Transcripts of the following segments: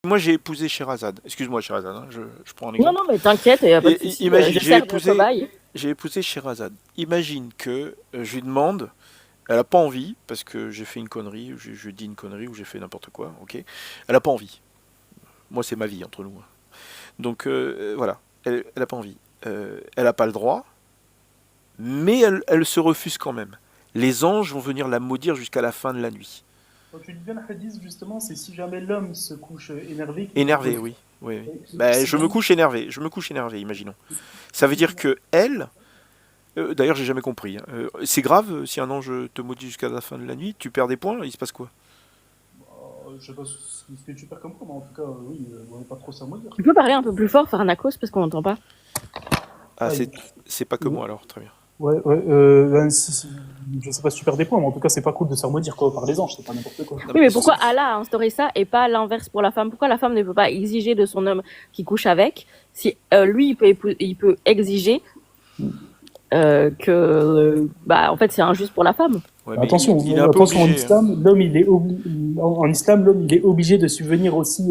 Moi, j'ai épousé Sherazade. Excuse-moi, Sherazade, hein, je prends un Non, exemple. non, mais t'inquiète, il n'y a pas de souci. Imagine, Je sers de cobaye. j'ai épousé Sherazade. Imagine que je lui demande, elle a pas envie, parce que j'ai fait une connerie, ou je dis une connerie, ou j'ai fait n'importe quoi, ok. Elle a pas envie. Moi, c'est ma vie entre nous. Donc voilà, elle a pas envie. Elle a pas le droit, mais elle se refuse quand même. Les anges vont venir la maudire jusqu'à la fin de la nuit. Quand tu dis bien le hadith, justement, c'est si jamais l'homme se couche énervé, qu'il Énervé, refuse. oui. Oui, oui. C'est Je me couche énervé. Je me couche énervé, imaginons. Ça veut dire que elle, d'ailleurs, j'ai jamais compris, hein. C'est grave si un ange te maudit jusqu'à la fin de la nuit, tu perds des points, il se passe quoi? Je sais pas ce que tu perds comme quoi, mais en tout cas, oui, on n'est pas trop ça à dire. Tu peux parler un peu plus fort, Farnakos, parce qu'on n'entend pas. Ah, Ah, c'est pas que moi alors, très bien. Ouais, je sais pas si tu perds des points, mais en tout cas, c'est pas cool de se faire maudire quoi, par les anges, c'est pas n'importe quoi. Oui, mais pourquoi Allah a instauré ça et pas l'inverse pour la femme? Pourquoi la femme ne peut pas exiger de son homme qui couche avec, si lui, il peut exiger en fait, c'est injuste pour la femme. Ouais, mais attention, il est un peu attention, obligé, hein. en islam, l'homme, il est obligé de subvenir aussi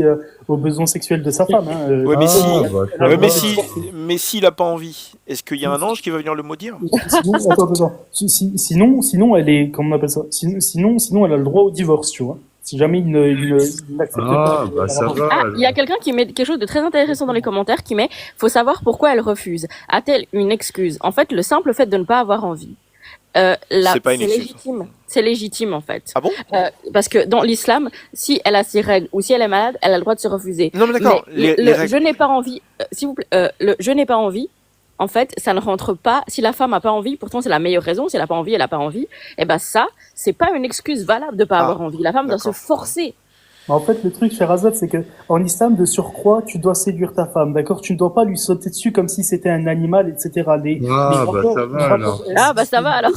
aux besoins sexuels de sa femme. Hein. Ouais, mais Ah, si, bah, ça ouais, va. mais s'il a pas envie, est-ce qu'il y a un ange qui va venir le maudire? Sinon, attends. Sinon, elle est, comment on appelle ça? Sinon, elle a le droit au divorce, tu vois. Si jamais il n'accepte pas. Ah, bah ça va. Ah, il y a quelqu'un qui met quelque chose de très intéressant dans les commentaires qui met faut savoir pourquoi elle refuse. A-t-elle une excuse? En fait, le simple fait de ne pas avoir envie. C'est pas une excuse. Légitime. C'est légitime en fait. Ah bon? Parce que dans l'islam, si elle a ses règles ou si elle est malade, elle a le droit de se refuser. Non, mais d'accord, Mais les règles. je n'ai pas envie, s'il vous plaît, le je n'ai pas envie, en fait, ça ne rentre pas. Si la femme a pas envie, pourtant c'est la meilleure raison. Si elle a pas envie, elle a pas envie. Et ben ça, c'est pas une excuse valable de pas Ah, avoir envie. La femme doit se d'accord. forcer. En fait, le truc, cher Azad, c'est que en islam, de surcroît, tu dois séduire ta femme, d'accord? Tu ne dois pas lui sauter dessus comme si c'était un animal, etc. Ah, bah ça va alors. Ah bah ça va alors.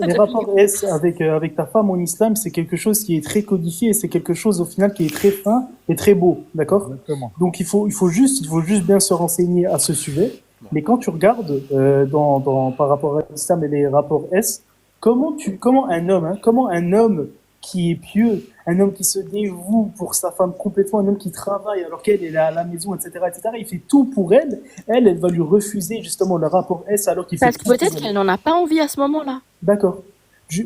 Les rapports S avec ta femme en islam, c'est quelque chose qui est très codifié, et c'est quelque chose au final qui est très fin et très beau, d'accord? Exactement. Donc il faut juste bien se renseigner à ce sujet. Mais quand tu regardes par rapport à l'islam et les rapports S, comment un homme qui est pieux, un homme qui se dévoue pour sa femme complètement, un homme qui travaille alors qu'elle est à la maison, etc., il fait tout pour elle. Elle va lui refuser justement le rapport S alors qu'il fait Parce que tout pour peut-être elle. qu'elle n'en a pas envie à ce moment-là. D'accord.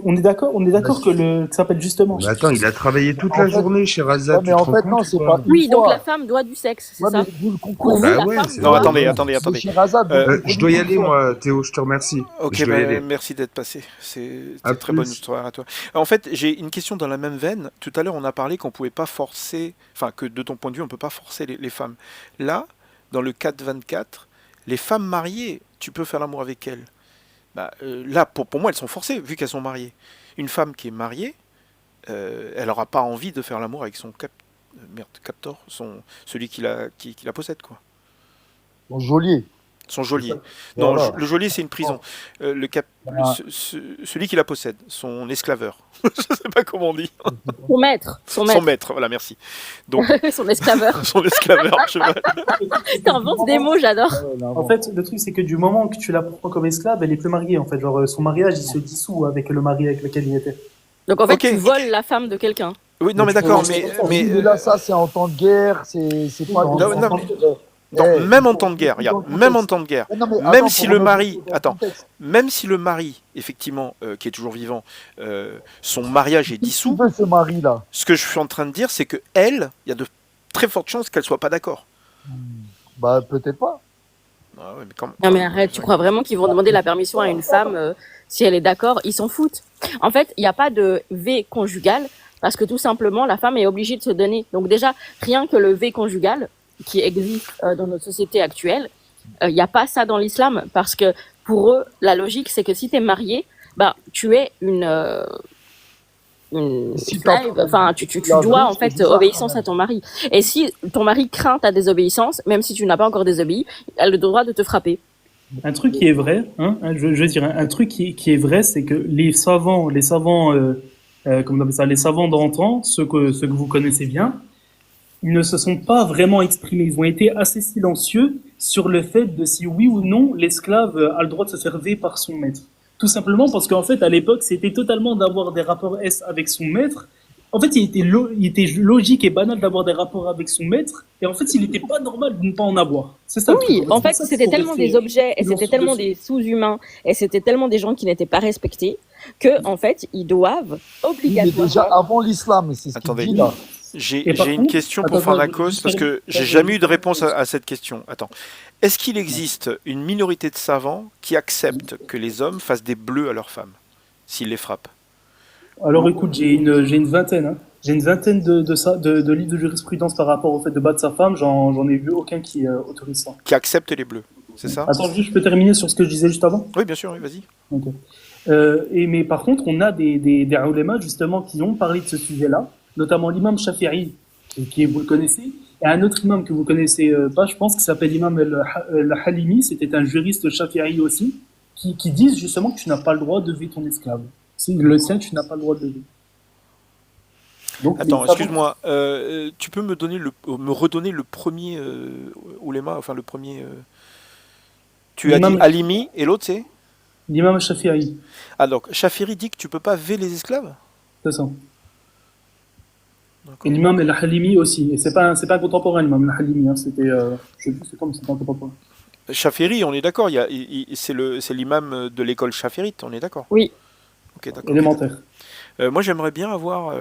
On est d'accord que ça s'appelle justement. Mais attends, il a travaillé toute la journée chez Razat. Ouais, mais en fait, non, c'est pas une Oui, donc fois. la femme doit du sexe, c'est Ouais, ça. mais vous le Pour comprenez. vous, Bah la ouais, femme c'est Non, doit... normal. attendez. C'est Sherazade, vous Je dois y aller, comprenez. moi, Théo, je te remercie. Ok, Je dois y aller. merci d'être passé. C'est À une très bonne plus. histoire à toi. En fait, j'ai une question dans la même veine. Tout à l'heure, on a parlé qu'on pouvait pas forcer, enfin que de ton point de vue, on peut pas forcer les femmes. Là, dans le 4-24, les femmes mariées, tu peux faire l'amour avec elles. Bah, là, pour moi, elles sont forcées, vu qu'elles sont mariées. Une femme qui est mariée, elle n'aura pas envie de faire l'amour avec son captor, celui qui la possède, quoi. Bon, geôlier. Son geôlier. Non, Voilà. le geôlier, c'est une prison. Celui qui la possède, son esclaveur. Je sais pas comment on dit. Son maître. Son maître, voilà, merci. Donc, Son esclaveur. son esclaveur. T'inventes des mots, j'adore. En fait, le truc, c'est que du moment que tu la prends comme esclave, elle est plus mariée, en fait. Genre, son mariage, il se dissout avec le mari avec lequel il était. Donc en fait, Ok. tu voles la femme de quelqu'un. Oui, non, mais d'accord, mais Oui, mais là, ça, c'est en temps de guerre, c'est pas... Non, même en temps de guerre, regarde, même en temps de guerre, même si le mari, même si le mari, effectivement, qui est toujours vivant, son mariage est dissous, Qui veut ce mari-là? ce que je suis en train de dire, c'est que elle, il y a de très fortes chances qu'elle soit pas d'accord. Bah, peut-être pas. Ah ouais, mais quand... Non mais arrête, tu crois vraiment qu'ils vont demander la permission à une femme si elle est d'accord? Ils s'en foutent. En fait, il n'y a pas de V conjugal parce que tout simplement, la femme est obligée de se donner. Donc déjà, rien que le V conjugal qui existe dans notre société actuelle, il n'y a pas ça dans l'islam parce que pour eux, la logique, c'est que si tu es marié, bah, tu es une slave, enfin, tu dois en fait obéissance à ton mari. Et si ton mari craint ta désobéissance, même si tu n'as pas encore désobéi, elle a le droit de te frapper. Un truc qui est vrai, je veux dire, un truc qui est vrai, c'est que les savants, comment on appelle ça, les savants d'antan, ceux que vous connaissez bien, ils ne se sont pas vraiment exprimés. Ils ont été assez silencieux sur le fait de si oui ou non l'esclave a le droit de se faire veiller par son maître. Tout simplement parce qu'en fait, à l'époque, c'était totalement d'avoir des rapports S avec son maître En fait, il était logique et banal d'avoir des rapports avec son maître, et en fait, il n'était pas normal de ne pas en avoir. C'est ça le truc. Oui, en fait, c'était tellement des objets, et c'était tellement des des sous-humains, et c'était tellement des gens qui n'étaient pas respectés, que, en fait, ils doivent Mais obligatoirement... déjà avant l'islam, c'est ce qu'il Attendez. dit là. J'ai Et par une contre- question attends, pour attends, Pharnakos juste parce que j'ai jamais eu de réponse à cette question. Attends. Est-ce qu'il existe une minorité de savants qui acceptent que les hommes fassent des bleus à leurs femmes s'ils les frappent? Alors écoute, j'ai une vingtaine, hein. J'ai une vingtaine de livres de jurisprudence par rapport au fait de battre sa femme. J'en ai vu aucun qui autorise ça. Qui acceptent les bleus, c'est ça? Attends, juste, je peux terminer sur ce que je disais juste avant? Oui, bien sûr, oui, vas-y. Ok. Mais par contre, on a des ulémas justement qui ont parlé de ce sujet-là, notamment l'imam Shafi'i, vous le connaissez, et un autre imam que vous connaissez pas, je pense, qui s'appelle l'imam al-Halimi, c'était un juriste Shafi'i aussi, qui disent justement que tu n'as pas le droit de lever ton esclave. S'il le sait, tu n'as pas le droit de lever. Donc, Attends, les savants- excuse-moi, tu peux me redonner le premier ouléma, enfin le premier. Tu as dit L'imam- Alimi et l'autre c'est? L'imam Shafi'i, Ah donc, Shafiri dit que tu peux pas veiller les esclaves? c'est ça. D'accord. Et l'imam al-Halimi aussi. Et c'est pas un contemporain, l'imam al-Halimi, hein. C'était, je sais plus c'est comme, c'était un contemporain. Shafiri, on est d'accord, c'est l'imam de l'école Shafirite, on est d'accord? Oui, Ok, d'accord. Élémentaire. Moi, j'aimerais bien avoir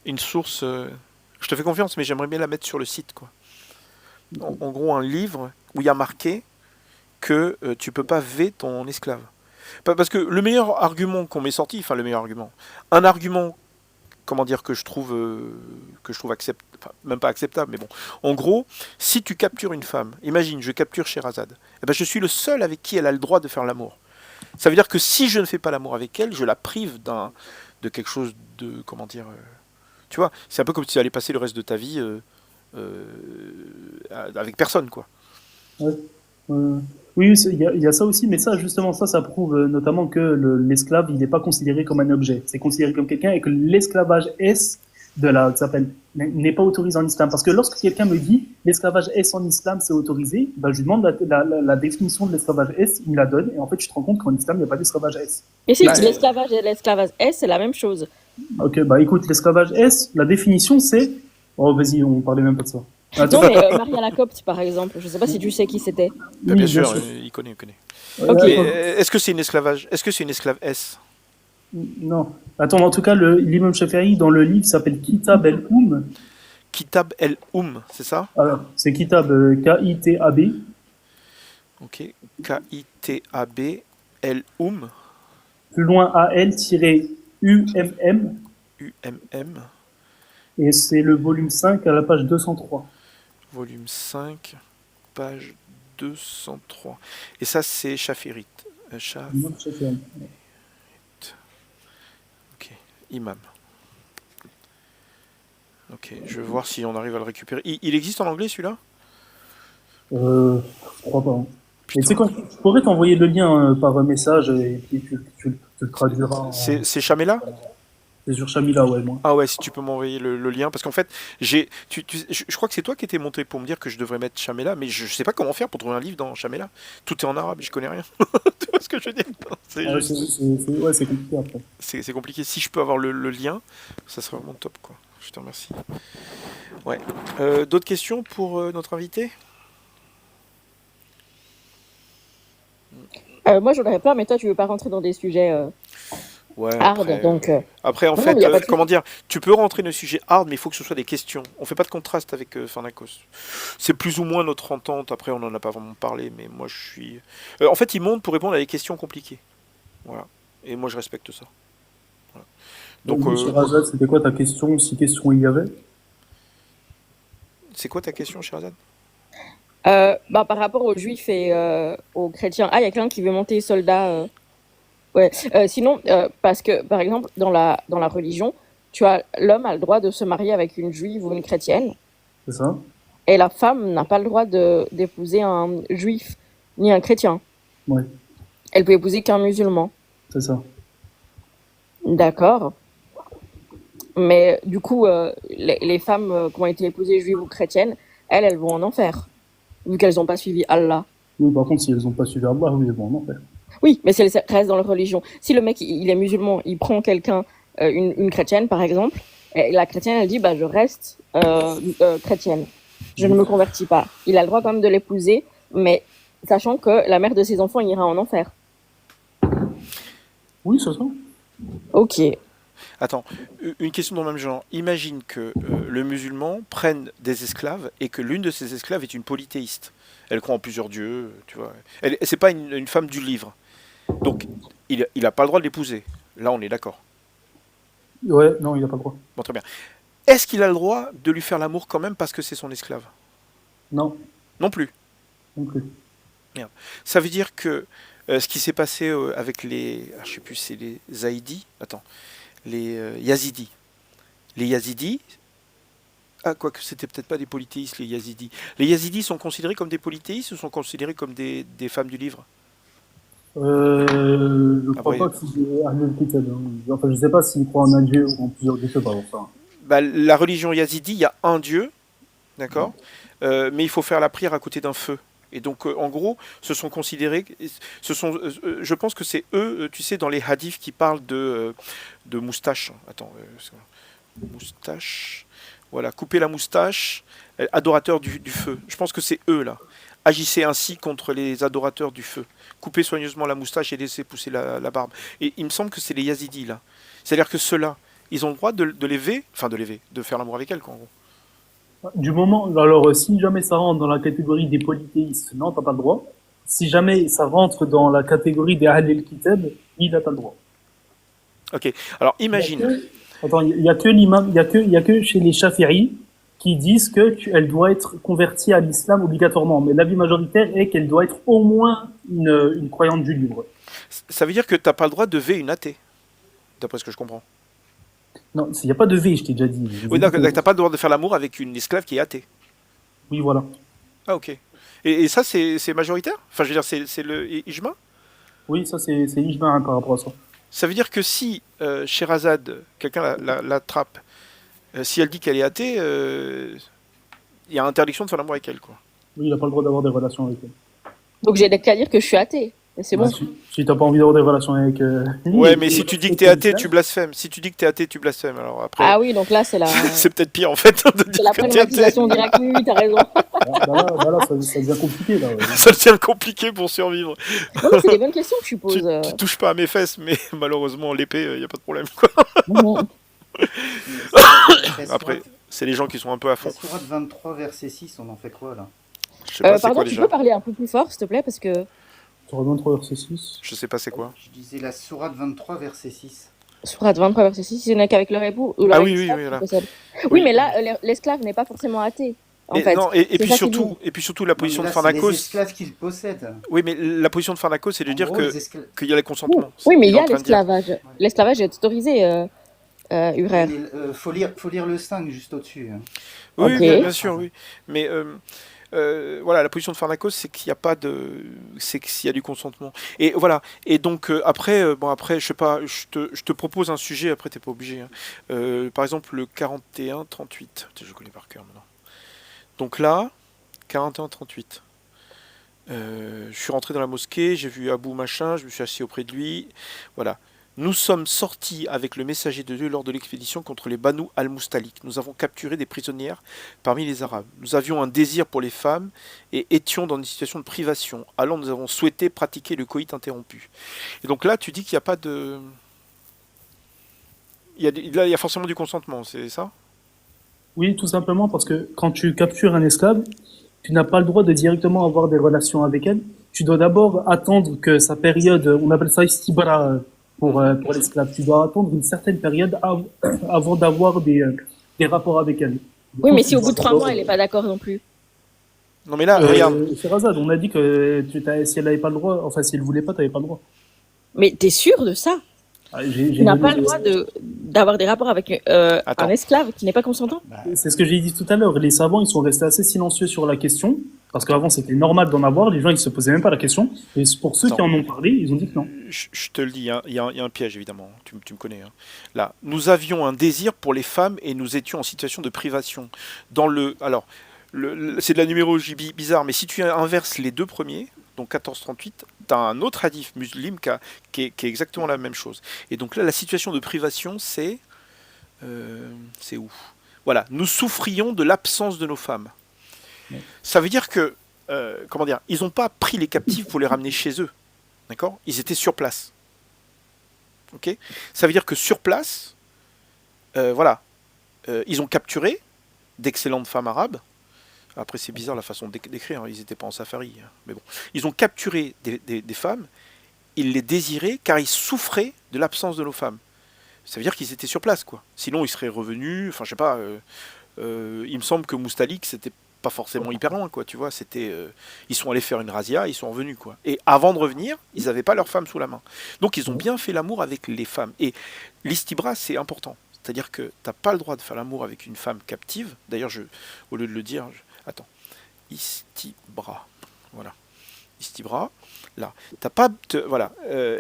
une source. Je te fais confiance, mais j'aimerais bien la mettre sur le site, quoi. En gros, un livre où il y a marqué que tu peux pas veiller ton esclave. Parce que le meilleur argument qu'on m'ait sorti, enfin le meilleur argument, un argument, comment dire, que je trouve acceptable, enfin, même pas acceptable, mais bon. En gros, si tu captures une femme, imagine, je capture Sherazade, eh ben, je suis le seul avec qui elle a le droit de faire l'amour. Ça veut dire que si je ne fais pas l'amour avec elle, je la prive de quelque chose de, comment dire, tu vois, c'est un peu comme si tu allais passer le reste de ta vie avec personne, quoi. Ouais. Oui, il y a ça aussi, mais ça, justement, ça prouve notamment que l'esclave, il n'est pas considéré comme un objet. C'est considéré comme quelqu'un et que l'esclavage S ça s'appelle, n'est pas autorisé en islam. Parce que lorsque quelqu'un me dit l'esclavage S en islam, c'est autorisé, ben, je lui demande la définition de l'esclavage S, il me la donne, et en fait, tu te rends compte qu'en islam, il n'y a pas d'esclavage S. et si, Ouais. l'esclavage et l'esclavage S, c'est la même chose. Ok, bah écoute, l'esclavage S, la définition, c'est... Oh, vas-y, on parlait même pas de ça. Non, mais Maria Lacopte, par exemple, je sais pas si tu sais qui c'était. Ben, bien sûr, il connaît. Ok. Mais est-ce que c'est une esclavage? Est-ce que c'est une esclave S? Non. Attends, en tout cas, l'imam Shafi'i, dans le livre, s'appelle Kitab el-Oum. Kitab el-Oum, c'est ça? Alors, c'est Kitab, K-I-T-A-B. Ok. K-I-T-A-B el-Oum. Plus loin, A-L-U-M-M. U-M-M. Et c'est le volume 5 à la page 203. Volume 5, page 203. Et ça, c'est Shafirite. L'imam Shafi'i. Ok, imam. Ok, je vais voir si on arrive à le récupérer. Il existe en anglais, celui-là? Je crois pas. Hein. Putain. Et tu sais quoi, je pourrais t'envoyer le lien par message et puis tu le traduiras. C'est Shamela? C'est sur Shamila, ouais, moi. Ah ouais, si tu peux m'envoyer le lien. Parce qu'en fait, je crois que c'est toi qui étais monté pour me dire que je devrais mettre Shamela, mais je sais pas comment faire pour trouver un livre dans Shamela. Tout est en arabe, je connais rien. Tu vois ce que je veux dire? Ouais, c'est compliqué après. C'est compliqué. Si je peux avoir le lien, ça serait vraiment top, quoi. Je te remercie. Ouais. D'autres questions pour notre invité? Moi, j'en aurais plein, mais toi, tu veux pas rentrer dans des sujets Ouais, hard, après, donc... après, en non, fait, mais y a pas de comment dire, tu peux rentrer dans le sujet hard, mais il faut que ce soit des questions. On fait pas de contraste avec Pharnakos. C'est plus ou moins notre entente. Après, on n'en a pas vraiment parlé, mais moi, je suis... en fait, il monte pour répondre à des questions compliquées. Voilà. Et moi, je respecte ça. Voilà. Donc, Donc, Sherazade, c'était quoi ta question, si question il y avait? c'est quoi ta question, Sherazade? Bah, par rapport aux juifs et aux chrétiens. Ah, il y a quelqu'un qui veut monter soldat. Ouais. Sinon, parce que, par exemple, dans la religion, l'homme a le droit de se marier avec une juive ou une chrétienne, C'est ça? et la femme n'a pas le droit d'épouser un juif ni un chrétien. Ouais, Elle peut épouser qu'un musulman. c'est ça. D'accord. Mais du coup, les femmes qui ont été épousées juives ou chrétiennes, elles vont en enfer, vu qu'elles n'ont pas suivi Allah. Oui, par contre, si elles n'ont pas suivi Allah, oui, bon, non, fait. Oui, mais si elles restent dans leur religion. Si le mec, il est musulman, il prend quelqu'un une chrétienne, par exemple, et la chrétienne, elle dit, bah, je reste chrétienne. Je ne me convertis pas. Il a le droit quand même de l'épouser, mais sachant que la mère de ses enfants ira en enfer. Oui, c'est ça. Ok. Attends, une question dans le même genre. Imagine que le musulman prenne des esclaves et que l'une de ces esclaves est une polythéiste. Elle croit en plusieurs dieux, tu vois. C'est pas une femme du livre. Donc, il n'a pas le droit de l'épouser. Là, on est d'accord. Ouais, non, il n'a pas le droit. Bon, très bien. Est-ce qu'il a le droit de lui faire l'amour quand même parce que c'est son esclave? Non, Non plus. non plus. Merde. Ça veut dire que ce qui s'est passé avec les... je sais plus, c'est les Zaïdis. Attends. Les Yazidis. Les Yazidis... Ah, quoique c'était peut-être pas des polythéistes, les Yazidis. Les Yazidis sont considérés comme des polythéistes ou sont considérés comme des femmes du livre? Je crois Après, pas que c'est Ahlul Kitab. Hein. Enfin, je sais pas s'ils croient en un dieu ou en plusieurs dieux, je sais pas. Enfin. bah, la religion yazidi, il y a un dieu, d'accord, mais il faut faire la prière à côté d'un feu. Et donc, en gros, ce sont considérés, je pense que c'est eux, tu sais, dans les hadiths qui parlent de moustache. Attends, moustache. Voilà, couper la moustache, adorateur du feu. Je pense que c'est eux là. Agissez ainsi contre les adorateurs du feu. Coupez soigneusement la moustache et laissez pousser la barbe. Et il me semble que c'est les Yazidis là. C'est-à-dire que ceux-là, ils ont le droit de l'élever, de faire l'amour avec elle, quoi, en gros. Du moment, alors si jamais ça rentre dans la catégorie des polythéistes, non, t'as pas le droit. Si jamais ça rentre dans la catégorie des Ahlul Kitab, il a pas le droit. Ok. Alors imagine. Attends, il y a que l'imam, il y a que chez les Shafi'i qui disent que elle doit être convertie à l'islam obligatoirement. Mais l'avis majoritaire est qu'elle doit être au moins une croyante du livre. Ça veut dire que t'as pas le droit de V une athée, d'après ce que je comprends. Non, il n'y a pas de V, je t'ai déjà dit. Oui, donc t'as pas le droit de faire l'amour avec une esclave qui est athée. Oui, voilà. Ah, ok. Et ça, c'est majoritaire? Enfin, je veux dire, c'est le ijma? Oui, ça c'est ijma hein, par rapport à ça. Ça veut dire que si Sherazade, quelqu'un l'attrape, si elle dit qu'elle est athée, il y a interdiction de faire l'amour avec elle, quoi. Oui, il n'a pas le droit d'avoir des relations avec elle. Donc j'ai qu'à dire que je suis athée. Et c'est bon. Si t'as pas envie d'avoir des relations avec lui, Ouais, mais si tu dis que t'es athée, tu blasphèmes. Si tu dis que t'es athée, tu blasphèmes. Alors après, Ah oui, donc là c'est la, c'est peut-être pire en fait de c'est dire la que t'es athée. prénomatisation directe. Oui, oui, t'as raison. là, ça devient compliqué. Là, ouais. Ça devient compliqué pour survivre. Non, mais c'est des bonnes questions que tu Tu, poses. tu touches pas à mes fesses, mais malheureusement, l'épée, il n'y a pas de problème, quoi. Mhm. Après, c'est les gens qui sont un peu à fond. La sourate 23, verset 6, on en fait quoi là? Je sais pas, c'est Pardon, quoi tu déjà? peux parler un peu plus fort, s'il te plaît, parce que... Sur 23 verset 6. Je sais pas, c'est quoi? Je disais la sourate 23, verset 6. Sourate 23, verset 6, il n'est qu'avec leur époux. Ou leur Ah oui, oui, esclave oui, qui voilà. possède. Oui. Oui, mais là, l'esclave n'est pas forcément athée, en Et, fait. non, C'est puis ça surtout, et puis surtout, la position de C'est les Pharnakos. esclaves qu'ils possèdent. Oui, mais la position de Pharnakos, c'est de En dire gros, les esclaves. qu'il y a le consentement. Oui, mais il Il y est en a train de dire. l'esclavage. L'esclavage est autorisé, Urer. Faut lire le 5 juste au-dessus. Hein. Oui, Ok. bien sûr, oui. Mais voilà, la position de Pharnakos, c'est qu'il n'y a pas c'est qu'il y a du consentement. Et voilà. Et donc après, je sais pas, je te propose un sujet. Après, t'es pas obligé. Hein. Par exemple, le 41-38. Je connais par cœur maintenant. Donc là, 41-38. Je suis rentré dans la mosquée, j'ai vu Abou machin, je me suis assis auprès de lui. Voilà. Nous sommes sortis avec le messager de Dieu lors de l'expédition contre les Banu al-Mustalik. Nous avons capturé des prisonnières parmi les Arabes. Nous avions un désir pour les femmes et étions dans une situation de privation. Alors nous avons souhaité pratiquer le coït interrompu. Et donc là, tu dis qu'il n'y a pas de... Là, il y a forcément du consentement, c'est ça? Oui, tout simplement parce que quand tu captures un esclave, tu n'as pas le droit de directement avoir des relations avec elle. Tu dois d'abord attendre que sa période, on appelle ça istibra pour l'esclave. Tu dois attendre une certaine période avant d'avoir des rapports avec elle. Du Oui, coup, mais tu si au dois bout de 3 d'abord- mois, elle n'est pas d'accord non plus. Non mais là, regarde. Sherazade, on a dit que si elle n'avait pas le droit, enfin si elle voulait pas, tu n'avais pas le droit. Mais t'es sûr de ça? Ah, Tu n'as pas le droit d'avoir des rapports avec Attends. un esclave qui n'est pas consentant? C'est ce que j'ai dit tout à l'heure. Les savants, ils sont restés assez silencieux sur la question. Parce qu'avant, c'était normal d'en avoir. Les gens, ils se posaient même pas la question. Et pour ceux qui en ont parlé, ils ont dit que non. Je te le dis, hein, il y a un piège évidemment, tu me connais. Hein. Là, nous avions un désir pour les femmes et nous étions en situation de privation. C'est de la numérologie bizarre, mais si tu inverses les deux premiers, donc 1438, tu as un autre hadith musulman qui est exactement la même chose. Et donc là, la situation de privation, c'est où? Voilà, nous souffrions de l'absence de nos femmes. Ça veut dire que, comment dire, ils n'ont pas pris les captifs pour les ramener chez eux. D'accord? Ils étaient sur place. Ok? Ça veut dire que sur place, voilà, ils ont capturé d'excellentes femmes arabes. Après, c'est bizarre la façon d'écrire, ils n'étaient pas en safari. Mais bon, ils ont capturé des femmes, ils les désiraient car ils souffraient de l'absence de nos femmes. Ça veut dire qu'ils étaient sur place, quoi. Sinon, ils seraient revenus, enfin, je sais pas, il me semble que Moustalik, c'était pas forcément hyper loin, quoi, tu vois. Ils sont allés faire une razzia, ils sont revenus, quoi. Et avant de revenir, ils n'avaient pas leurs femmes sous la main. Donc, ils ont bien fait l'amour avec les femmes. Et l'istibra, c'est important. C'est-à-dire que t'as pas le droit de faire l'amour avec une femme captive. D'ailleurs, au lieu de le dire, attends, istibra, voilà, istibra, là, t'as pas, voilà,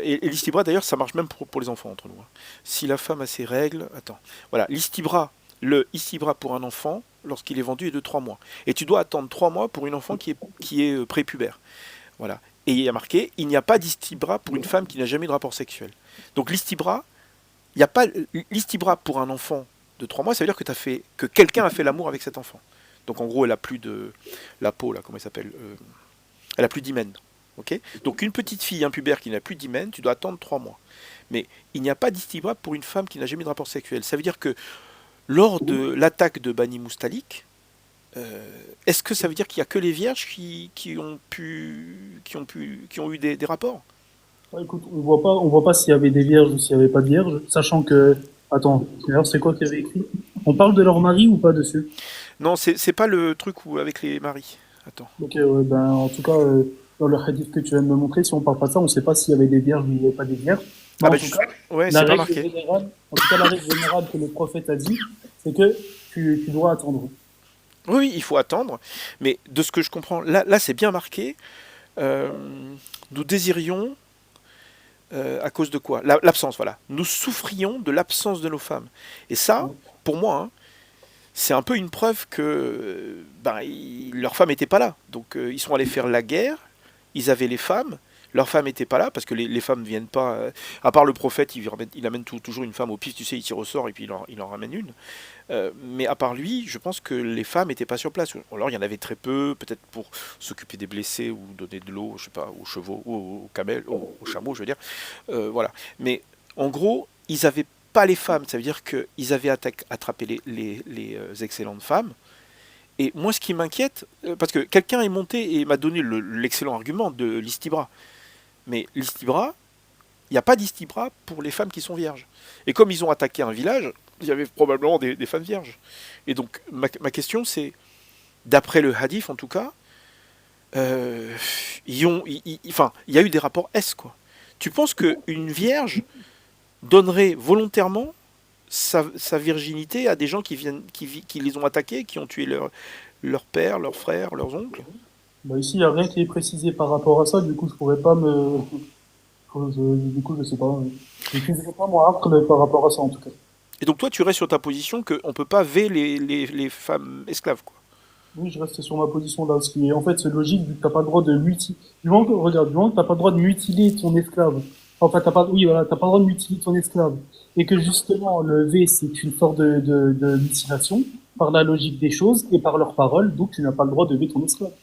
et l'istibra d'ailleurs, ça marche même pour les enfants entre nous. Hein. Si la femme a ses règles, attends, voilà, le istibra pour un enfant, lorsqu'il est vendu, est de 3 mois. Et tu dois attendre 3 mois pour une enfant qui est prépubère. Voilà. Et il y a marqué, il n'y a pas d'istibra pour une femme qui n'a jamais eu de rapport sexuel. Donc l'istibra, il n'y a pas l'istibra pour un enfant de 3 mois, ça veut dire que quelqu'un a fait l'amour avec cet enfant. Donc en gros, elle a plus de la peau, là, comment elle s'appelle elle a plus d'hymen. Okay, donc une petite fille impubère qui n'a plus d'hymen, tu dois attendre 3 mois. Mais il n'y a pas d'istibra pour une femme qui n'a jamais eu de rapport sexuel. Ça veut dire que lors de l'attaque de Bani Moustalik, est-ce que ça veut dire qu'il n'y a que les vierges qui ont eu des rapports? Ouais, écoute, on voit pas s'il y avait des vierges ou s'il y avait pas de vierges, sachant que, attends, d'ailleurs, c'est quoi qu'il y avait écrit? On parle de leur mari ou pas dessus? Non, c'est pas le truc où, avec les maris. Attends. Ok, ouais, ben, en tout cas, dans le hadith que tu viens de me montrer, si on parle pas de ça, on sait pas s'il y avait des vierges ou il n'y avait pas des vierges. Mais Ah en bah tout cas, ouais, la c'est pas règle marqué. générale, en tout cas, la règle générale que le prophète a dit, c'est que tu dois attendre. Oui, il faut attendre. Mais de ce que je comprends, là c'est bien marqué. euh, nous désirions à cause de quoi? L'absence, voilà. Nous souffrions de l'absence de nos femmes. Et ça, pour moi, hein, c'est un peu une preuve que leurs femmes n'étaient pas là. Donc ils sont allés faire la guerre, ils avaient les femmes, leurs femmes n'étaient pas là, parce que les femmes ne viennent pas... à part le prophète, il amène toujours une femme au pif, tu sais, il tire au sort et puis il en ramène une. Mais à part lui, je pense que les femmes n'étaient pas sur place. Alors il y en avait très peu, peut-être pour s'occuper des blessés ou donner de l'eau, je sais pas, aux chevaux, ou aux camels, aux chameaux, je veux dire. Voilà. Mais en gros, ils n'avaient pas les femmes. Ça veut dire qu'ils avaient attrapé les excellentes femmes. Et moi, ce qui m'inquiète, parce que quelqu'un est monté et m'a donné l'excellent argument de l'istibra. Mais l'istibra, il n'y a pas d'istibra pour les femmes qui sont vierges. Et comme ils ont attaqué un village, il y avait probablement des femmes vierges. Et donc, ma question, c'est, d'après le hadith en tout cas, il y a eu des rapports S, quoi. Tu penses qu'une vierge donnerait volontairement sa virginité à des gens qui les ont attaqués, qui ont tué leur père, leur frère, leurs oncles? Bah, ici, il n'y a rien qui est précisé par rapport à ça, du coup, je pourrais pas me, du coup, je sais pas. Je n'utiliserai pas mon arc par rapport à ça, en tout cas. Et donc toi, tu restes sur ta position qu'on ne peut pas véler les femmes esclaves, quoi. Oui, je reste sur ma position là, ce qui est, en fait, c'est logique, vu que t'as pas le droit de mutiler, regarde, du moment que t'as pas le droit de mutiler ton esclave, enfin, oui, voilà, t'as pas le droit de mutiler ton esclave, et que justement, le V, c'est une sorte de mutilation, par la logique des choses, et par leurs paroles, donc tu n'as pas le droit de V ton esclave.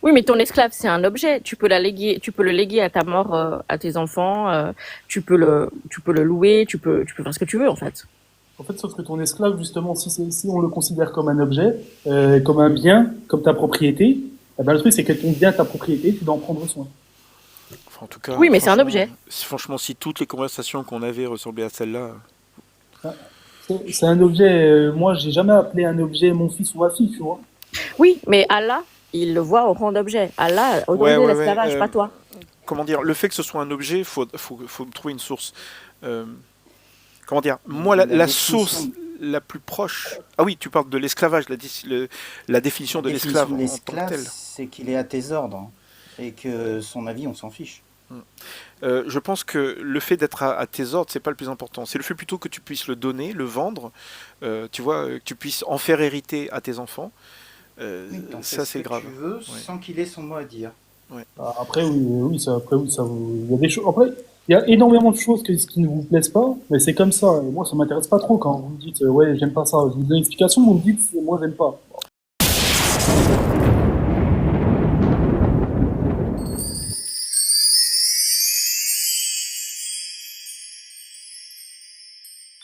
Oui, mais ton esclave, c'est un objet. Tu peux le léguer à ta mort, à tes enfants. Tu peux le louer. Tu peux faire ce que tu veux, en fait. En fait, sauf que ton esclave, justement, si on le considère comme un objet, comme un bien, comme ta propriété, eh ben, le truc, c'est que ton bien, ta propriété, tu dois en prendre soin. Enfin, en tout cas, Oui, mais c'est un objet. Franchement, si toutes les conversations qu'on avait ressemblaient à celle-là... C'est un objet, moi, j'ai jamais appelé un objet mon fils ou ma fille, tu vois. Oui, mais Allah, il le voit au rang d'objet. Allah a autorisé l'esclavage, pas toi. Comment dire, le fait que ce soit un objet, faut trouver une source. Comment dire, moi, la source la plus proche... Ah oui, tu parles de l'esclavage, la définition de l'esclave en tant que tel. C'est qu'il est à tes ordres et que son avis, on s'en fiche. Je pense que le fait d'être à tes ordres, c'est pas le plus important. C'est le fait plutôt que tu puisses le donner, le vendre, tu vois, que tu puisses en faire hériter à tes enfants. Oui, t'en fais ça ce c'est que grave. tu veux Ouais. sans qu'il ait son mot à dire. Après, il y a des choses. Après, il y a énormément de choses qui ne vous plaisent pas, mais c'est comme ça. Et moi, ça m'intéresse pas trop quand vous me dites, ouais, j'aime pas ça. Je vous donne une explication, vous me dites, moi, j'aime pas.